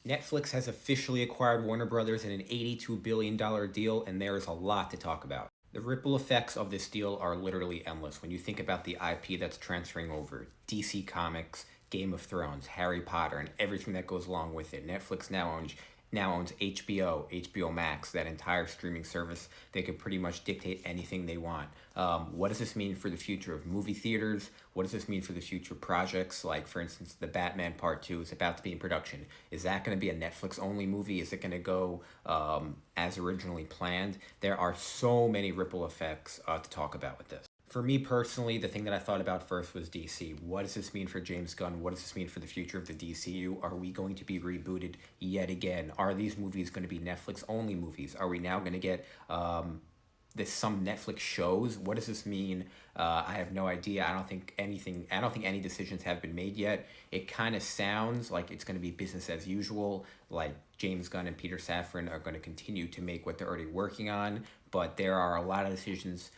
Netflix has officially acquired Warner Brothers in an $82 billion deal, and there is a lot to talk about. The ripple effects of this deal are literally endless when you think about the IP that's transferring over: DC Comics, Game of Thrones, Harry Potter, and everything that goes along with it. Netflix now owns HBO, HBO Max, that entire streaming service. They could pretty much dictate anything they want. What does this mean for the future of movie theaters? What does this mean for the future projects? Like, for instance, the Batman Part 2 is about to be in production. Is that going to be a Netflix only movie? Is it going to go as originally planned? There are so many ripple effects to talk about with this. For me personally, the thing that I thought about first was DC. What does this mean for James Gunn? What does this mean for the future of the DCU? Are we going to be rebooted yet again? Are these movies going to be Netflix only movies? Are we now going to get some Netflix shows? What does this mean? I have no idea. I don't think any decisions have been made yet. It kind of sounds like it's going to be business as usual. Like James Gunn and Peter Safran are going to continue to make what they're already working on, but there are a lot of decisions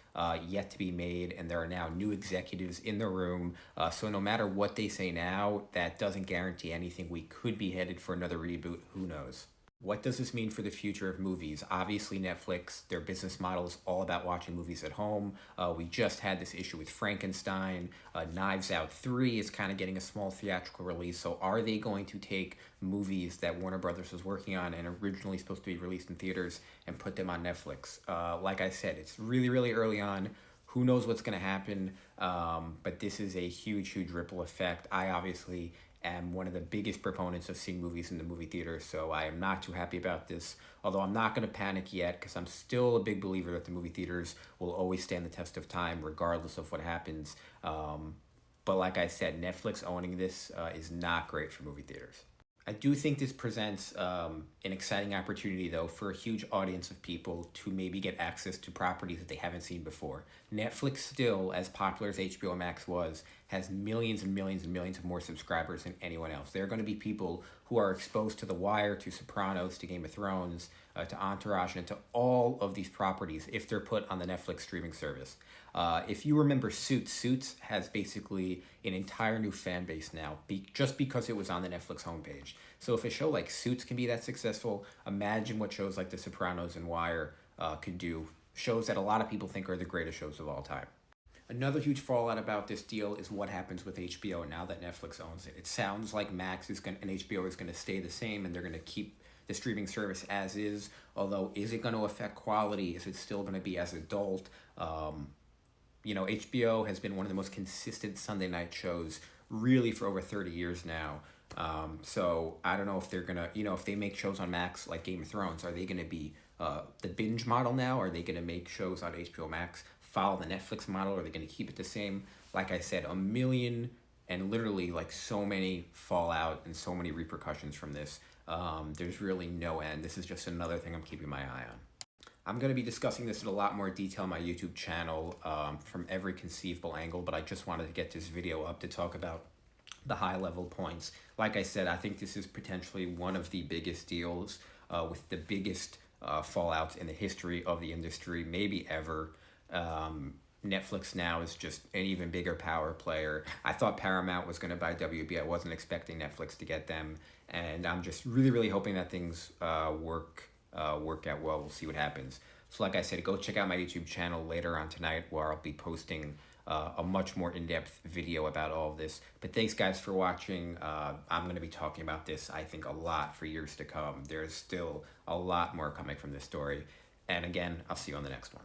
yet to be made, and there are now new executives in the room. So no matter what they say now, that doesn't guarantee anything. We could be headed for another reboot. Who knows? What does this mean for the future of movies? Obviously, Netflix, their business model is all about watching movies at home. We just had this issue with Frankenstein. Knives Out 3 is kind of getting a small theatrical release. So are they going to take movies that Warner Brothers was working on and originally supposed to be released in theaters and put them on Netflix? Like I said, it's really, really early on. Who knows what's going to happen? But this is a huge, huge ripple effect. I obviously am one of the biggest proponents of seeing movies in the movie theater, so I am not too happy about this. Although I'm not going to panic yet, because I'm still a big believer that the movie theaters will always stand the test of time, regardless of what happens. But like I said, Netflix owning this is not great for movie theaters. I do think this presents an exciting opportunity, though, for a huge audience of people to maybe get access to properties that they haven't seen before. Netflix still, as popular as HBO Max was, has millions and millions and millions of more subscribers than anyone else. There are going to be people who are exposed to The Wire, to Sopranos, to Game of Thrones, to Entourage, and to all of these properties if they're put on the Netflix streaming service. If you remember Suits has basically an entire new fan base now, just because it was on the Netflix homepage. So if a show like Suits can be that successful, imagine what shows like The Sopranos and Wire could do. Shows that a lot of people think are the greatest shows of all time. Another huge fallout about this deal is what happens with HBO now that Netflix owns it. It sounds like Max is going and HBO is going to stay the same, and they're going to keep the streaming service as is. Although, is it going to affect quality? Is it still going to be as adult? HBO has been one of the most consistent Sunday night shows really for over 30 years now. So I don't know if they're gonna, if they make shows on Max like Game of Thrones, are they gonna be the binge model now? Are they gonna make shows on HBO Max follow the Netflix model? Are they gonna keep it the same? Like I said, a million and literally like so many fallout and so many repercussions from this. There's really no end. This is just another thing I'm keeping my eye on. I'm going to be discussing this in a lot more detail on my YouTube channel from every conceivable angle, but I just wanted to get this video up to talk about the high level points. Like I said, I think this is potentially one of the biggest deals with the biggest fallouts in the history of the industry, maybe ever. Netflix now is just an even bigger power player. I thought Paramount was going to buy WB. I wasn't expecting Netflix to get them, and I'm just really, really hoping that things work out well. We'll see what happens. So like I said, go check out my YouTube channel later on tonight, where I'll be posting a much more in-depth video about all of this. But thanks guys for watching. I'm going to be talking about this, I think, a lot for years to come. There's still a lot more coming from this story. And again, I'll see you on the next one.